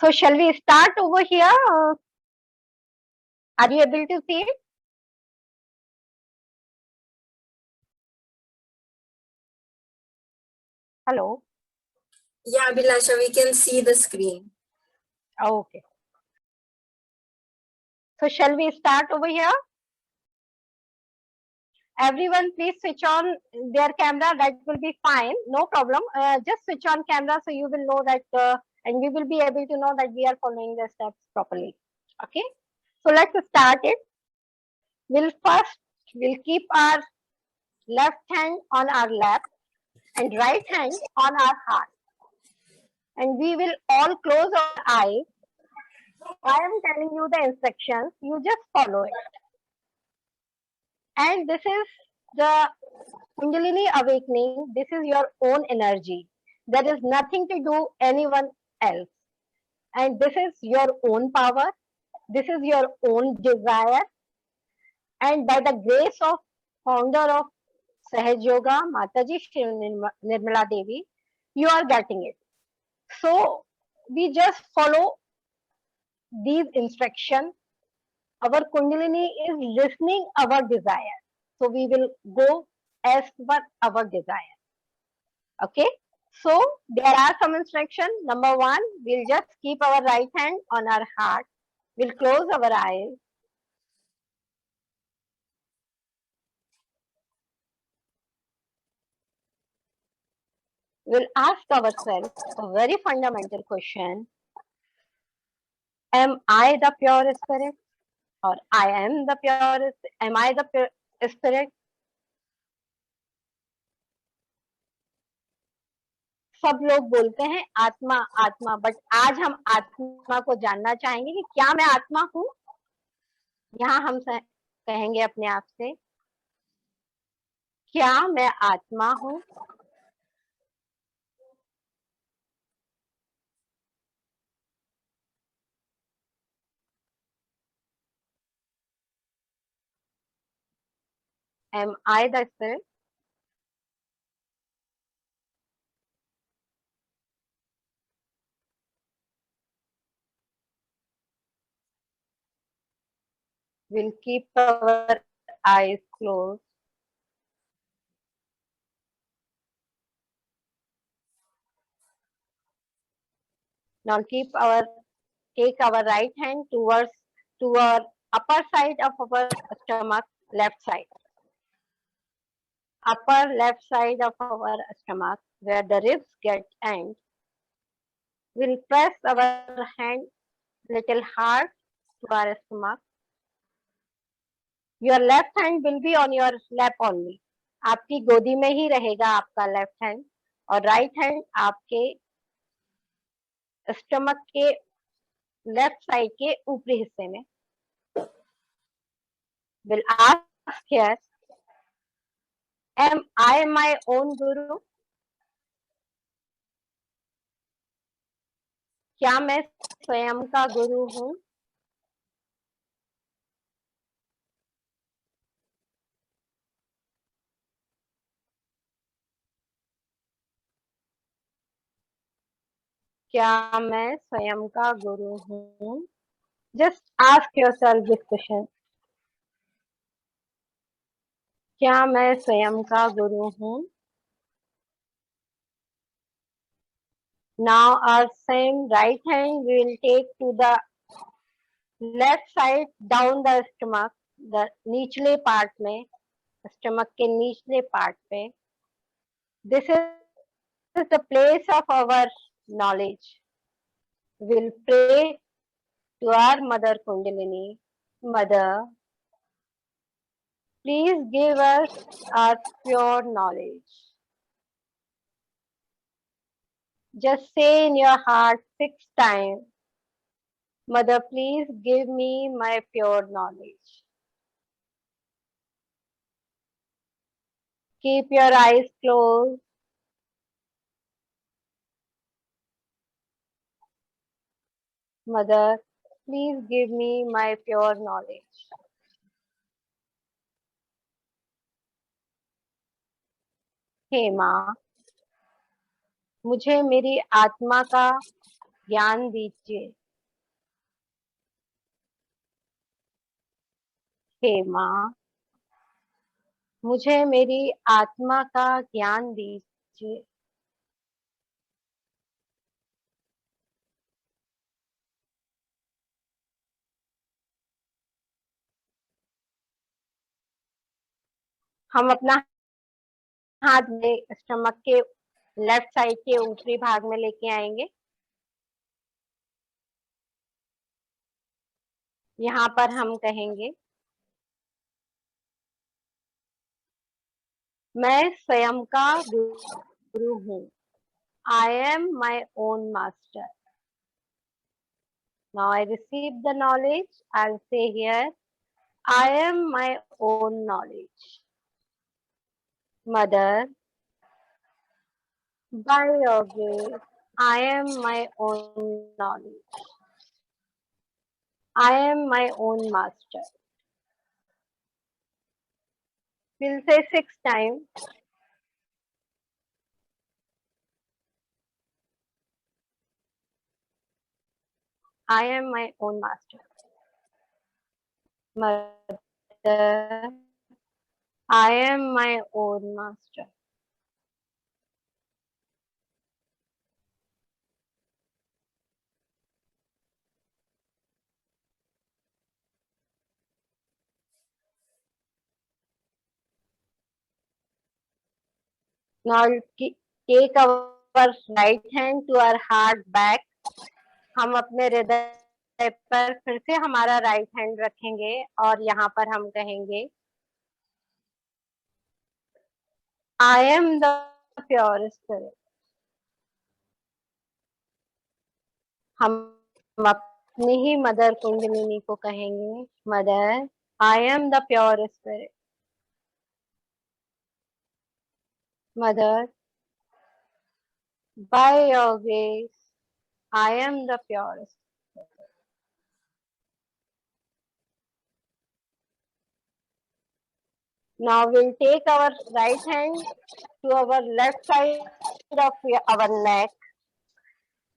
So shall we start over here? Are you able to see it? Hello. Yeah, Abhilasha, we can see the screen. Okay. So shall we start over here? Everyone, please switch on their camera. That will be fine. No problem. Just switch on camera so you will know that, and we will be able to know that we are following the steps properly. Okay. So let's start it. We'll keep our left hand on our lap and right hand on our heart, and we will all close our eyes. I am telling you the instructions. You just follow it. And this is the Kundalini awakening. This is your own energy. There is nothing to do anyone else. And this is your own power. This is your own desire. And by the grace of founder of Sahaj Yoga, Mataji Shri Nirmala Devi, you are getting it. So we just follow these instructions. Our Kundalini is listening our desire. So we will go as per our desire. Okay. So there are some instructions. Number one, we'll just keep our right hand on our heart. We'll close our eyes. We'll ask ourselves a very fundamental question. Am I the pure spirit? Or am I the pure spirit? सब लोग बोलते हैं आत्मा आत्मा, but आज हम आत्मा को जानना चाहेंगे कि क्या मैं आत्मा हूं? यहाँ हम कहेंगे अपने आप से, क्या मैं आत्मा हूं? Am I the spirit? We'll keep our eyes closed. Now take our right hand to our upper side of our stomach, left side. Upper left side of our stomach, where the ribs get end. We'll press our hand little hard to our stomach. Your left hand will be on your lap only. आपकी गोदी में ही रहेगा आपका left hand, और right hand आपके stomach के left side के ऊपरी हिस्से में. Will ask here, am I my own guru? क्या मैं स्वयं का गुरु हूं? क्या मैं स्वयं का गुरु हूं? Just ask yourself this question. क्या मैं स्वयं का गुरु हूं? Now our same right hand we will take to the left side down the stomach, the निचले पार्ट में, स्टमक के निचले पार्ट पे. This is the place of our knowledge. We'll pray to our Mother Kundalini. Mother, please give us our pure knowledge. Just say in your heart 6 times, Mother, please give me my pure knowledge. Keep your eyes closed. Mother, please give me my pure knowledge. हे माँ, मुझे मेरी आत्मा का ज्ञान दीजिए। हे माँ, मुझे मेरी आत्मा का ज्ञान दीजिए। हम अपना हाथ में स्टमक के लेफ्ट साइड के ऊपरी भाग में लेके आएंगे। यहाँ पर हम कहेंगे, मैं स्वयं का गुरु हूँ। I am my own master. Now I receive the knowledge. I'll say here, I am my own knowledge. Mother, by your grace, I am my own knowledge. I am my own master. We'll say 6 times. I am my own master. Mother, I am my own master. Now take our right hand to our heart back. हम अपने हृदय पर फिर से हमारा right hand रखेंगे और यहाँ पर हम कहेंगे, I am the pure spirit. हम अपनी ही मदर कुंडलिनी को कहेंगे, mother, I am the pure spirit. Mother, by your grace, I am the pure spirit. Now we'll take our right hand to our left side of our neck.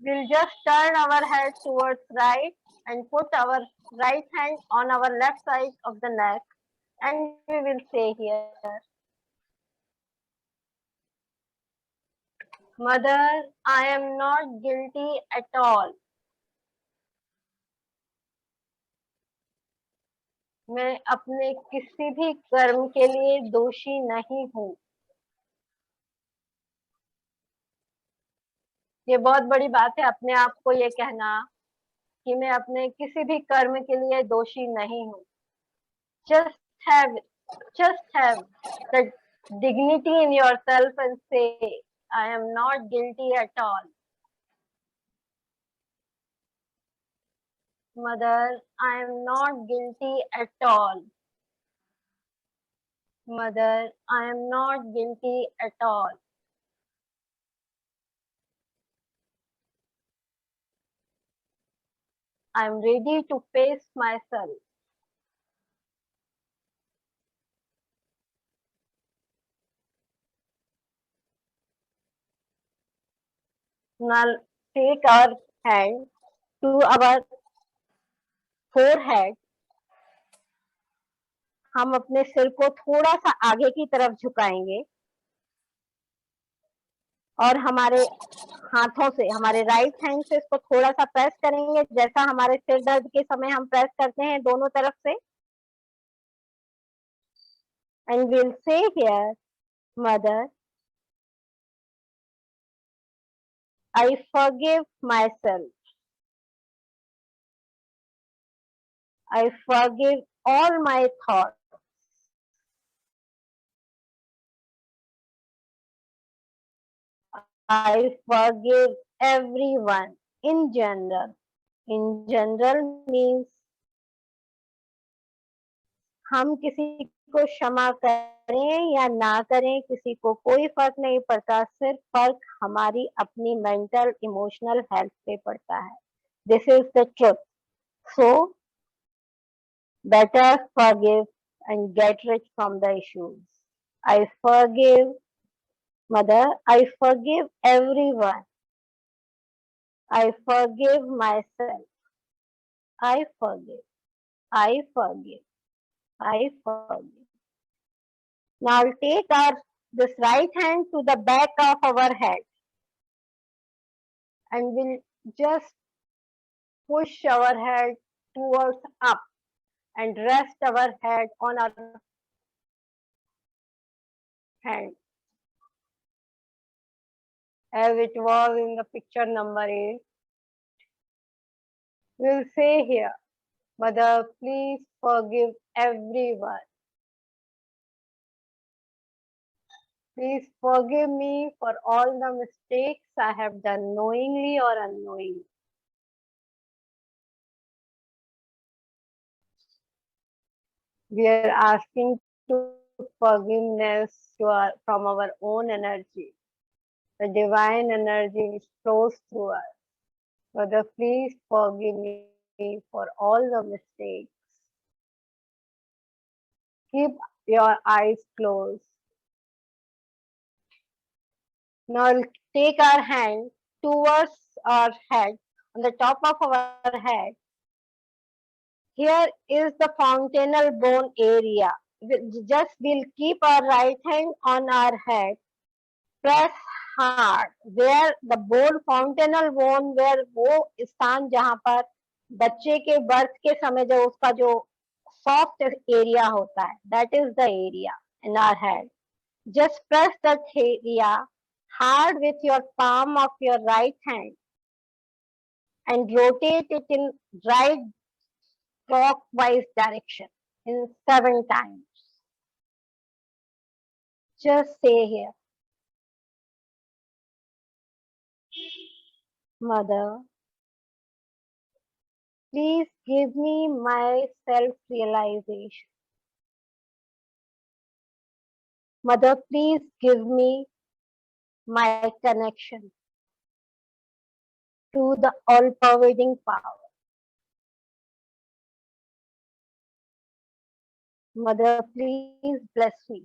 We'll just turn our head towards right and put our right hand on our left side of the neck, and we will say here, Mother, I am not guilty at all. मैं अपने किसी भी कर्म के लिए दोषी नहीं हूँ। ये बहुत बड़ी बात है अपने आप को ये कहना कि मैं अपने किसी भी कर्म के लिए दोषी नहीं हूँ। Just have the dignity in yourself and say, I am not guilty at all. Mother, I am not guilty at all. Mother, I am not guilty at all. I am ready to face myself. Now take our hand to our forehead. हम अपने सिर को थोड़ा सा आगे की तरफ झुकाएंगे और हमारे हाथों से, हमारे राइट हैंड से इसको थोड़ा सा प्रेस करेंगे, जैसा हमारे सिर दर्द के समय हम प्रेस करते हैं दोनों तरफ से। And we'll say here, Mother, I forgive myself. I forgive all my thoughts. I forgive everyone in general. In general means हम किसी को क्षमा करें या ना करें, किसी को कोई फर्क नहीं पड़ता, सिर्फ फर्क हमारी अपनी मेंटल इमोशनल हेल्थ पे पड़ता है। This is the truth. So better forgive and get rid from the issues. I forgive, Mother, I forgive everyone. I forgive myself. I forgive. I forgive. I forgive. Now take our this right hand to the back of our head and we'll just push our head towards up and rest our head on our hand as it was in the picture number 8. We'll say here, Mother, please forgive everyone. Please forgive me for all the mistakes I have done knowingly or unknowingly. We are asking to forgiveness from our own energy, the divine energy which flows through us. Mother, please forgive me for all the mistakes. Keep your eyes closed. Now take our hand towards our head, on the top of our head. Here is the fontanel bone area. We'll keep our right hand on our head. Press hard. Where the bone, fontanel bone, where वो स्थान जहाँ पर बच्चे के birth के समय जो उसका जो soft area होता है, that is the area in our head. Just press that area hard with your palm of your right hand and rotate it in right clockwise direction in 7 times. Just say here, Mother, please give me my self-realization. Mother, please give me my connection to the all-pervading power. Mother, please bless me,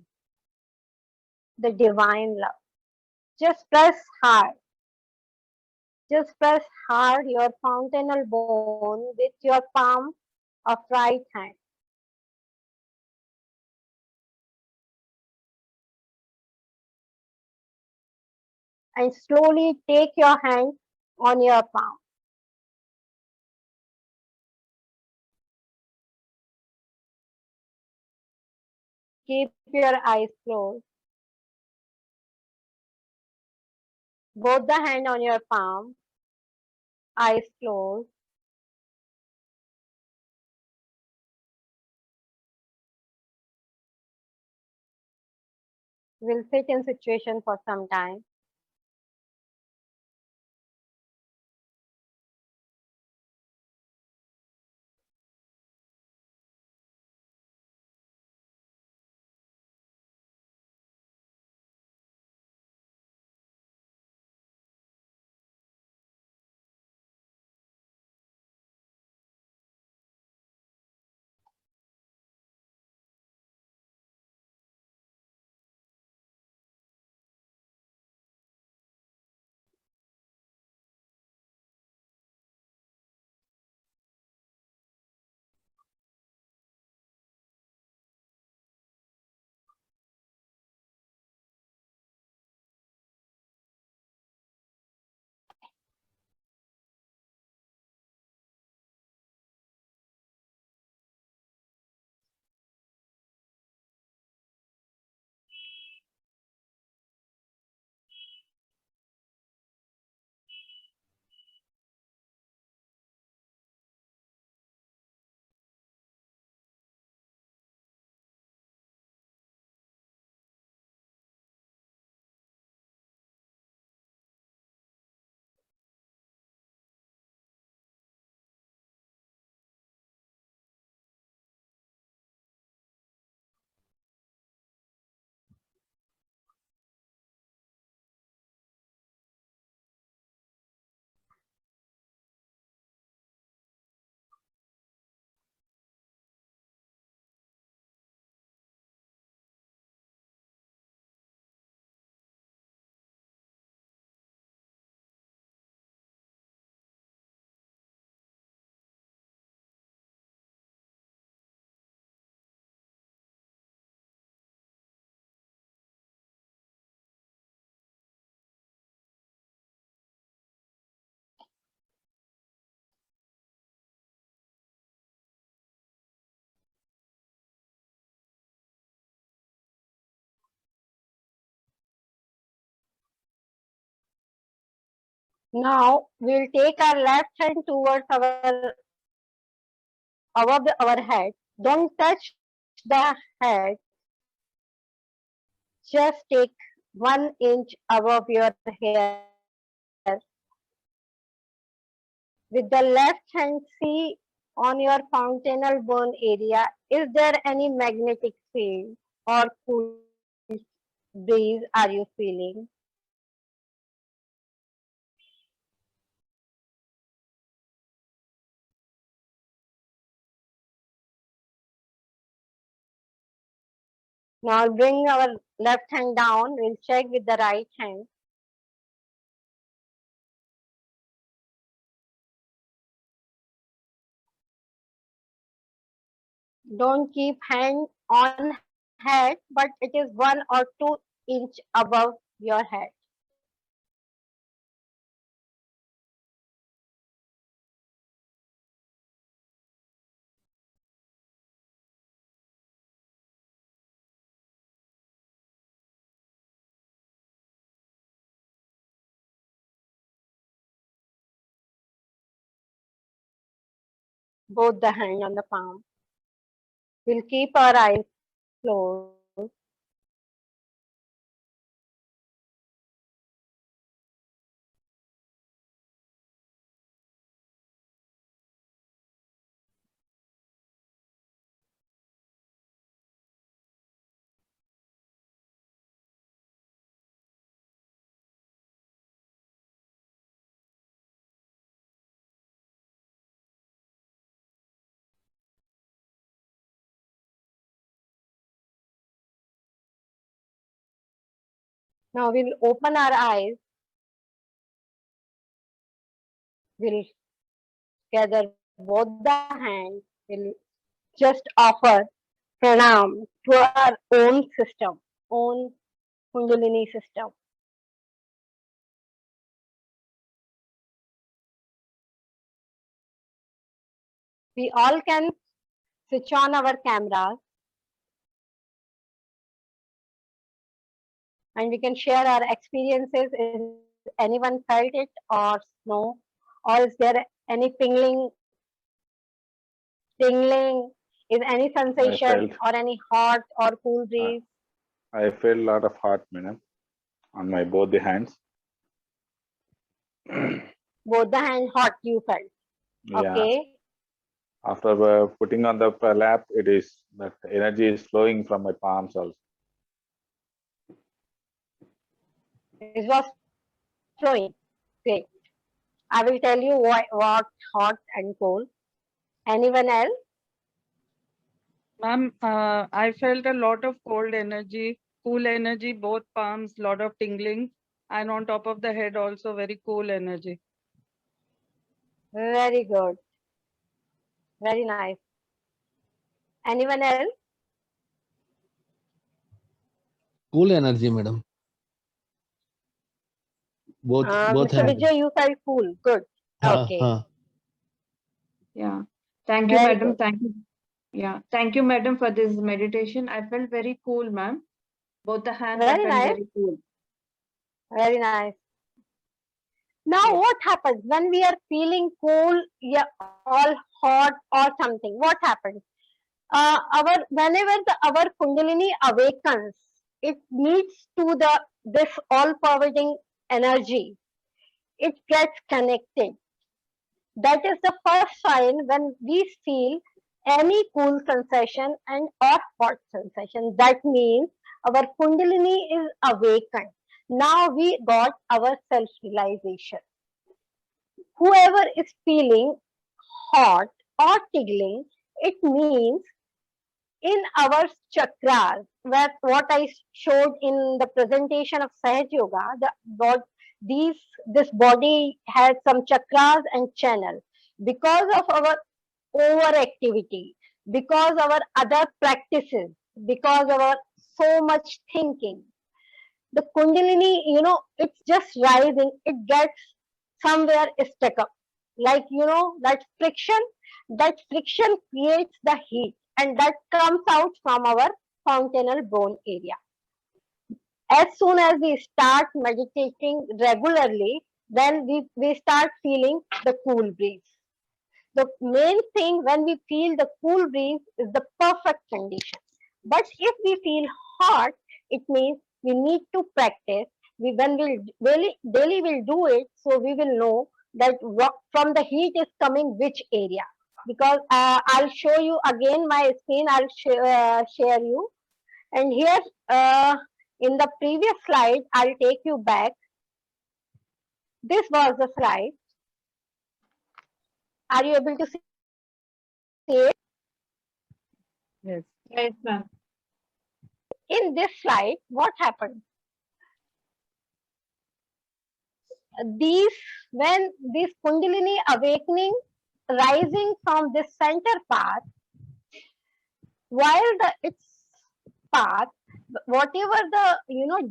the divine love. Just press hard. Just press hard your fontanel bone with your palm of right hand. And slowly take your hand on your palm. Keep your eyes closed. Both the hand on your palm, eyes closed. We'll sit in situation for some time. Now we'll take our left hand towards above our head. Don't touch the head. Just take 1 inch above your hair. With the left hand, see on your fountainal bone area, is there any magnetic field or cool breeze are you feeling? Now bring our left hand down. We'll check with the right hand. Don't keep hand on head, but it is 1 or 2 inch above your head. Both the hand on the palm. We'll keep our eyes closed. Now we'll open our eyes. We'll gather both the hands. We'll just offer pranam to our own system, own Kundalini system. We all can switch on our cameras and we can share our experiences. Is anyone felt it or no? Or is there any tingling? Is any sensation or any hot or cool breeze? I felt a lot of hot, madam, on my both the hands. Both the hand hot you felt. Yeah. Okay. After putting on the lap, it is that energy is flowing from my palms also. It was flowing. Great. I will tell you what hot and cold. Anyone else? Ma'am, I felt a lot of cold energy, cool energy, both palms, lot of tingling, and on top of the head also very cool energy. Very good. Very nice. Anyone else? Cool energy, madam. Both Mr. hands. Vijay, you felt cool. Good. Okay. Yeah. Thank you, Very madam. good. Thank you. Yeah. Thank you, madam, for this meditation. I felt very cool, ma'am. Both the hands I Very felt nice. very cool. Very nice. Now, Yes. what happens when we are feeling cool, yeah, all hot or something? What happens? Whenever our Kundalini awakens, it meets to this all-pervading energy. It gets connected. That is the first sign when we feel any cool sensation and or hot sensation. That means our Kundalini is awakened. Now we got our self-realization. Whoever is feeling hot or tingling, it means in our chakras, where what I showed in the presentation of Sahaj Yoga, this body has some chakras and channels. Because of our overactivity, because our other practices, because of our so much thinking, the Kundalini, it's just rising, it gets somewhere stuck up. Like, that friction creates the heat and that comes out from our fountainal bone area. As soon as we start meditating regularly, then we start feeling the cool breeze. The main thing when we feel the cool breeze is the perfect condition. But if we feel hot, it means we need to practice. When we daily will do it, so we will know that what from the heat is coming which area. Because I'll show you again my screen. I'll share you. And here in the previous slide, I'll take you back. This was the slide. Are you able to see it? Yes. Yes, ma'am. In this slide, what happened? When this Kundalini awakening rising from this center path, while its path, whatever the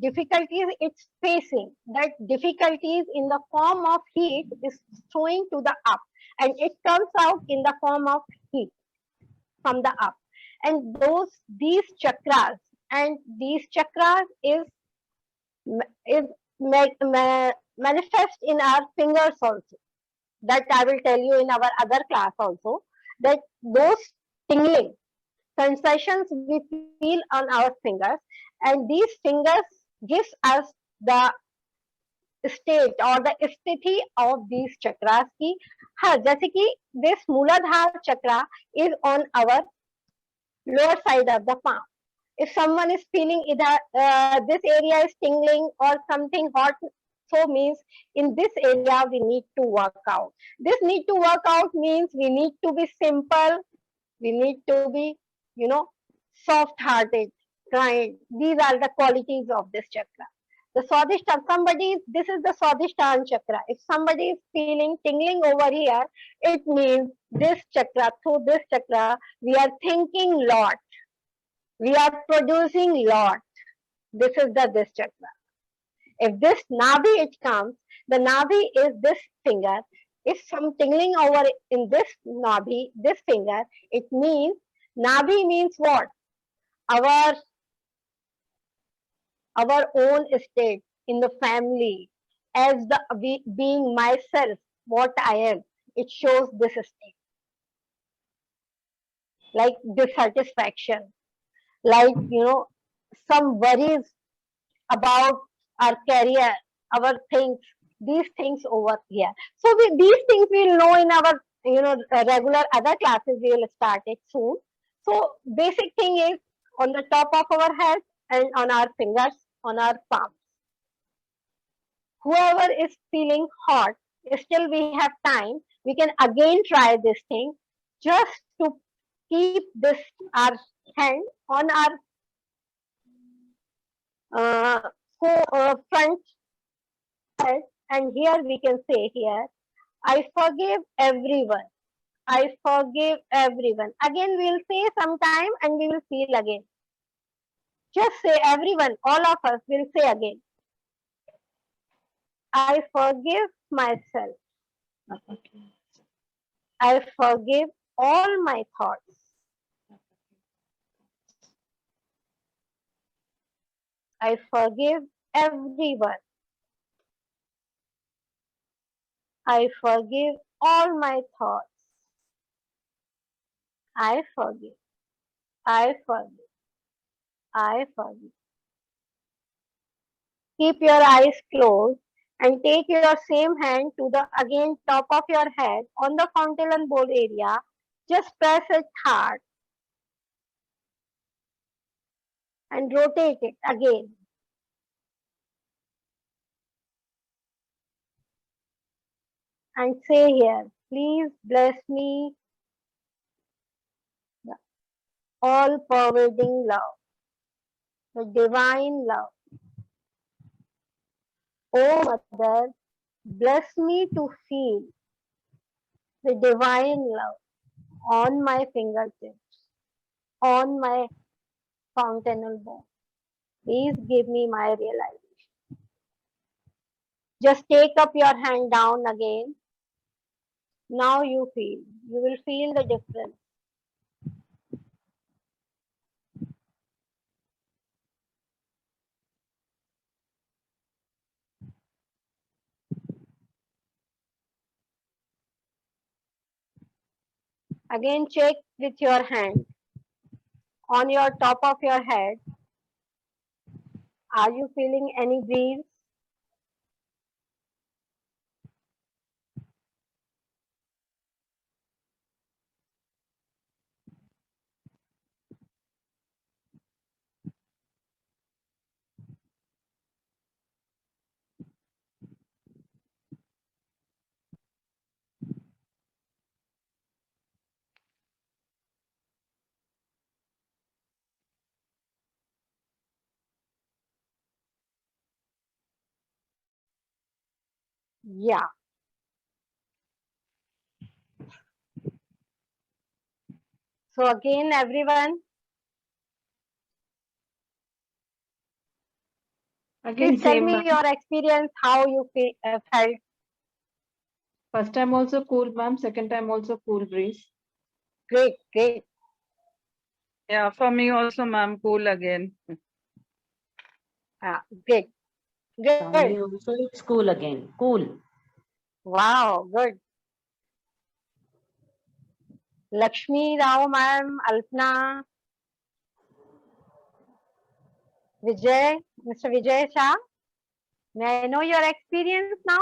difficulties it's facing, that difficulties in the form of heat is throwing to the up, and it comes out in the form of heat from the up, and these chakras is manifest in our fingers also. That I will tell you in our other class also, that those tingling sensations we feel on our fingers, and these fingers gives us the state or the स्थिति of these chakras की. हाँ, जैसे कि this मूलाधार chakra is on our lower side of the palm. If someone is feeling either this area is tingling or something hot, so means in this area we need to work out. This need to work out means we need to be simple, we need to be, soft-hearted, kind. These are the qualities of this chakra. The Swadhisthana, this is the Swadhisthana chakra. If somebody is feeling tingling over here, it means this chakra, through this chakra, we are thinking lot. We are producing lot. This is this chakra. If this Nabi it comes, the Nabi is this finger. If some tingling over in this Nabi, this finger, it means, Nabi means what? Our own state in the family, as being myself, what I am, it shows this state. Like dissatisfaction, like, some worries about our career, our things, these things over here. So these things we'll know in our, regular other classes, we will start it soon. So basic thing is on the top of our head and on our fingers, on our palms. Whoever is feeling hot, still we have time, we can again try this thing, just to keep this our hand on our front head, and here we can say here, I forgive everyone. I forgive everyone. Again, we'll say sometime and we will feel again. Just say everyone, all of us will say again. I forgive myself. I forgive all my thoughts. I forgive everyone. I forgive all my thoughts. I forgive. I forgive. I forgive. Keep your eyes closed and take your same hand to the again top of your head on the fontanel bowl area. Just press it hard and rotate it again. And say here, please bless me the all-pervading love, the divine love. Oh Mother, bless me to feel the divine love on my fingertips, on my fontanel bowl. Please give me my realization. Just take up your hand down again. Now you will feel the difference. Again, check with your hand on your top of your head. Are you feeling any breeze? Yeah. So again, everyone, Again, please tell same. me Ma'am. your experience, how you felt. First time also cool, ma'am. Second time also cool breeze. Great, great. Yeah, for me also, ma'am, cool again. Great, For me good. also it's cool again. Cool. Wow, good. Lakshmi Rao ma'am, Alpna, Vijay, Mr. Vijay Shah. May I know your experience now?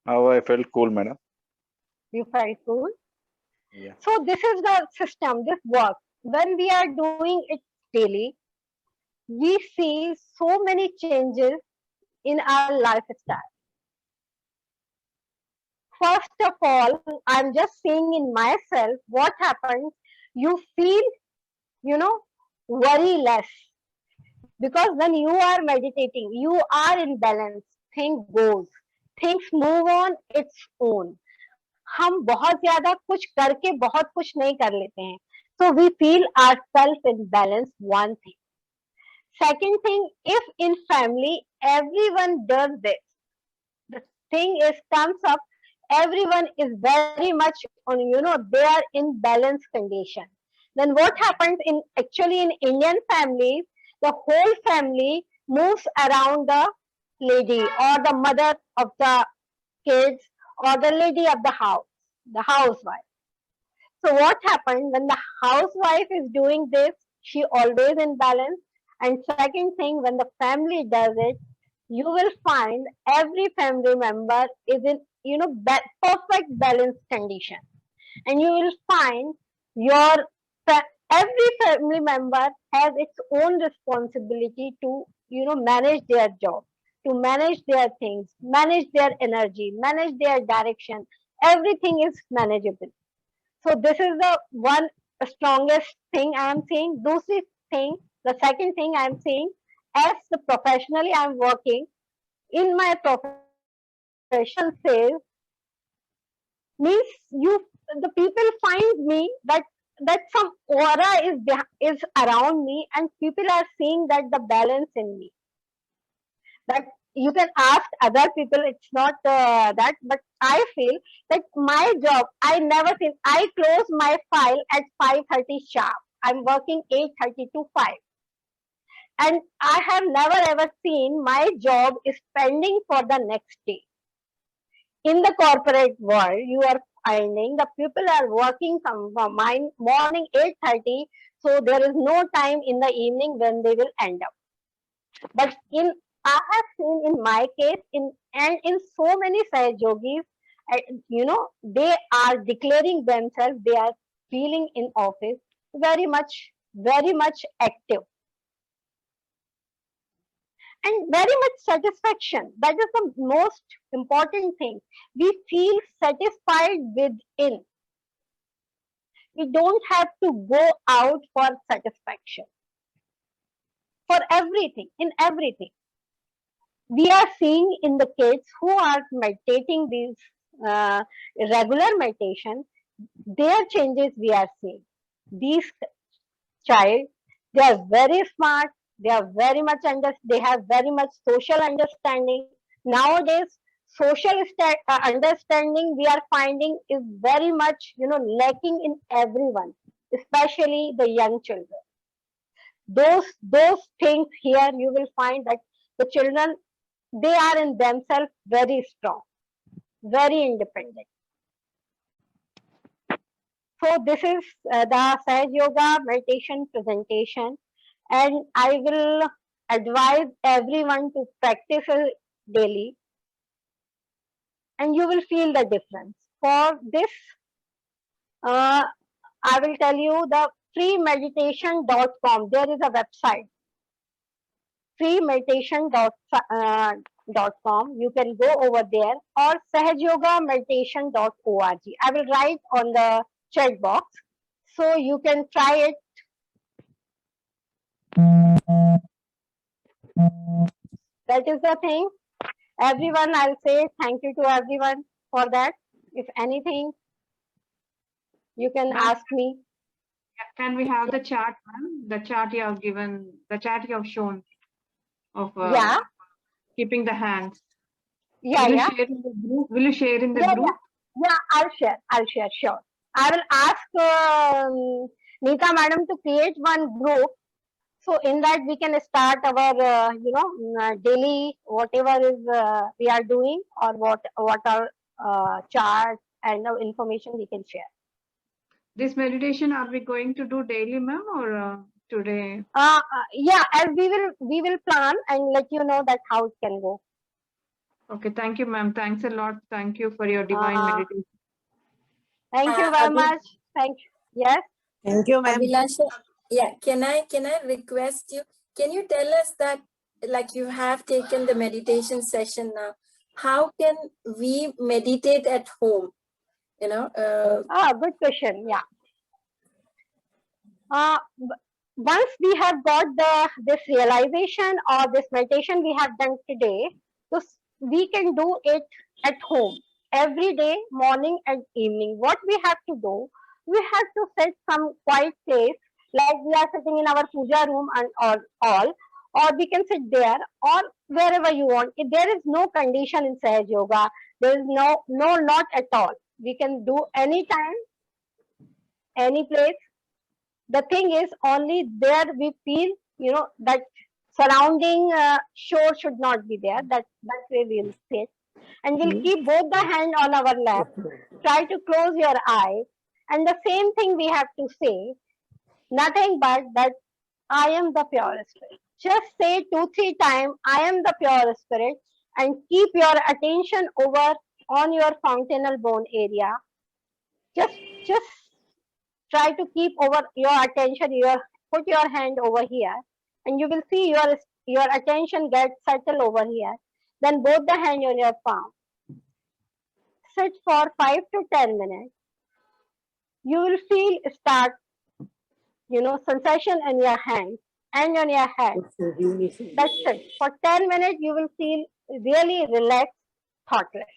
How I felt cool, madam. You felt cool. Yeah. So this is the system, this work. When we are doing it daily, we see so many changes in our lifestyle. First of all, I'm just saying in myself, what happens, you feel, worry less. Because when you are meditating, you are in balance, things goes, things move on its own. हम बहुत ज्यादा कुछ करके बहुत कुछ नहीं कर लेते हैं. So we feel ourselves in balance, one thing. Second thing, if in family everyone does this, the thing is comes up, everyone is very much on, they are in balance condition. Then what happens actually in Indian families, the whole family moves around the lady or the mother of the kids or the lady of the housewife. So what happens when the housewife is doing this, she always in balance. And second thing, when the family does it, you will find every family member is in, perfect balance condition. And you will find your every family member has its own responsibility to, manage their job, to manage their things, manage their energy, manage their direction. Everything is manageable. So this is the one strongest thing I am saying. Dusri thing, the second thing I am saying, as the professionally I am working in my profession says, means the people find me that some aura is around me and people are seeing that the balance in me. That you can ask other people, it's not that, but I feel that my job, I close my file at 5:30 sharp. I'm working 8:30 to 5. And I have never ever seen my job is pending for the next day. In the corporate world, you are finding the people are working from morning 8:30, so there is no time in the evening when they will end up. But I have seen in my case, in so many Sahajogis, they are declaring themselves, they are feeling in office very much active and very much satisfaction. That is the most important thing. We feel satisfied within. We don't have to go out for satisfaction for everything, in everything. We are seeing in the kids who are meditating these regular meditation, their changes we are seeing. These child, they are very smart, they are very much they have very much social understanding. Nowadays, understanding we are finding is very much, lacking in everyone, especially the young children. Those things here you will find that the children, they are in themselves very strong. very independent. So this is the Sahaj Yoga meditation presentation, and I will advise everyone to practice it daily, and you will feel the difference. For this, I will tell you the freemeditation.com. There is a website, freemeditation.com. You can go over there, or sahajyogameditation.org. I will write on the chat box, so you can try it. That is the thing. Everyone, I'll say thank you to everyone for that. If anything, you can Ma'am, ask me. Can we have the chart, ma'am? The chart you have given, the chart you have shown of Yeah, keeping the hands. yeah, Will you yeah. share in the group? Will you share in the Yeah, group? Yeah, I'll share, sure. I will ask Neeta madam to create one group. So in that we can start our, daily whatever is we are doing, or what are chart and information we can share. This meditation are we going to do daily, ma'am, or today? Yeah, as we will plan and let you know that how it can go. Okay, thank you, ma'am. Thanks a lot. Thank you for your divine meditation. Thank you very much. Thank you. Yes. Thank you, ma'am. Abhilasha, yeah, can I request you, can you tell us that, like, you have taken the meditation session now, how can we meditate at home? You know, Good question. Yeah. Once we have got this realization or this meditation we have done today, so we can do it at home every day, morning and evening. What we have to do, we have to set some quiet place, like we are sitting in our puja room and or we can sit there or wherever you want. If there is no condition in Sahaj Yoga, there is no, not at all. We can do anytime, any place. The thing is, only there we feel, that surrounding shore should not be there. That way we'll sit, and we'll keep both the hand on our lap. Try to close your eyes, and the same thing we have to say, nothing but that I am the pure spirit. Just say 2-3 times, I am the pure spirit, and keep your attention over on your fountainal bone area. Just try to keep over your attention. Put your hand over here, and you will see your attention get settled over here. Then both the hand on your palm. Sit for 5 to 10 minutes. You will feel start, sensation in your hand and on your head. That's it. For 10 minutes, you will feel really relaxed, thoughtless.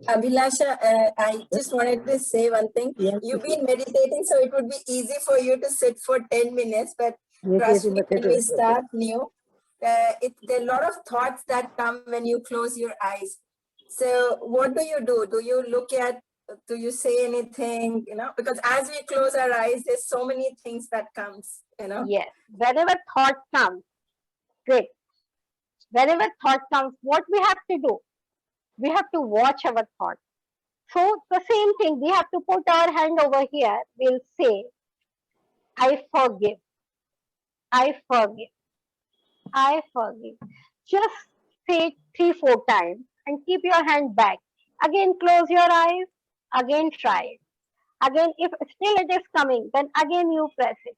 Abhilasha, I just wanted to say one thing. You've been meditating, so it would be easy for you to sit for 10 minutes, but trust me, when we start new, there are a lot of thoughts that come when you close your eyes. So what do? Do you look at, do you say anything, because as we close our eyes, there's so many things that comes, Yes, whenever thought comes, great. Whenever thought comes, what we have to do? We have to watch our thought. So the same thing, we have to put our hand over here. We'll say, I forgive. I forgive. I forgive. Just say 3-4 times and keep your hand back. Again, close your eyes. Again, try it. Again, if still it is coming, then again you press it.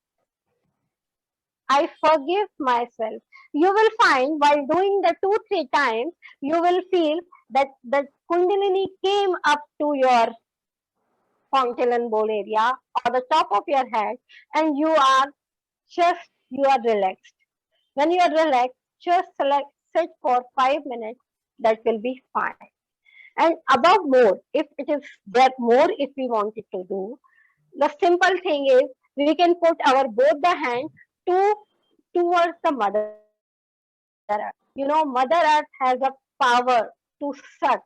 I forgive myself. You will find while doing the 2-3 times, you will feel that the Kundalini came up to your fountain bowl area or the top of your head, and you are relaxed. When you are relaxed, just sit for 5 minutes. That will be fine. And above more, if it is there more, if we wanted to do, the simple thing is we can put our both the hands towards the Mother Earth. Mother Earth has a power to suck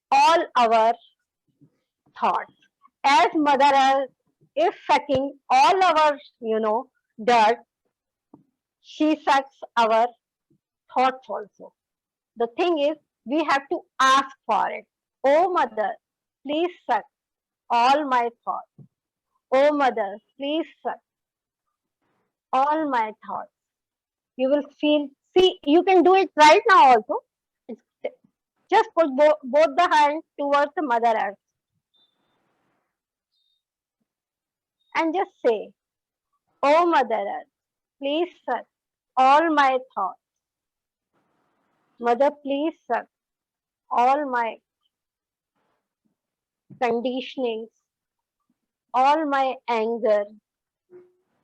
all our thoughts. As Mother Earth is sucking all our, dirt, she sucks our thoughts also. The thing is, we have to ask for it. Oh mother, please suck all my thoughts. Oh mother, please suck all my thoughts. You will feel, see, you can do it right now also. Just put both the hands towards the Mother Earth and just say, oh Mother Earth, please suck all my thoughts. Mother, please suck all my conditionings, all my anger.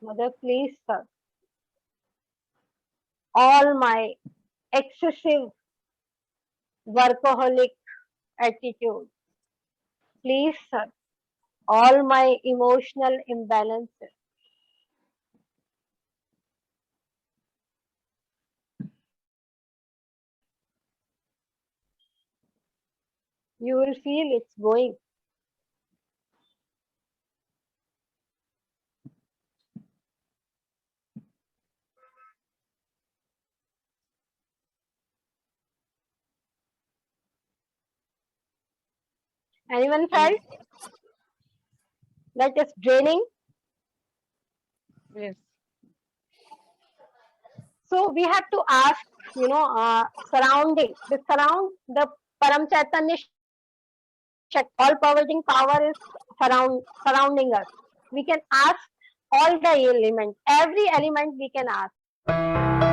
Mother, please suck all my excessive workaholic attitude. Please suck all my emotional imbalances. You will feel it's going. Anyone felt that it's draining? Yes. So we have to ask, surrounding, the Param Chaitanya Shakti, all pervading power is surrounding us. We can ask all the elements, every element we can ask.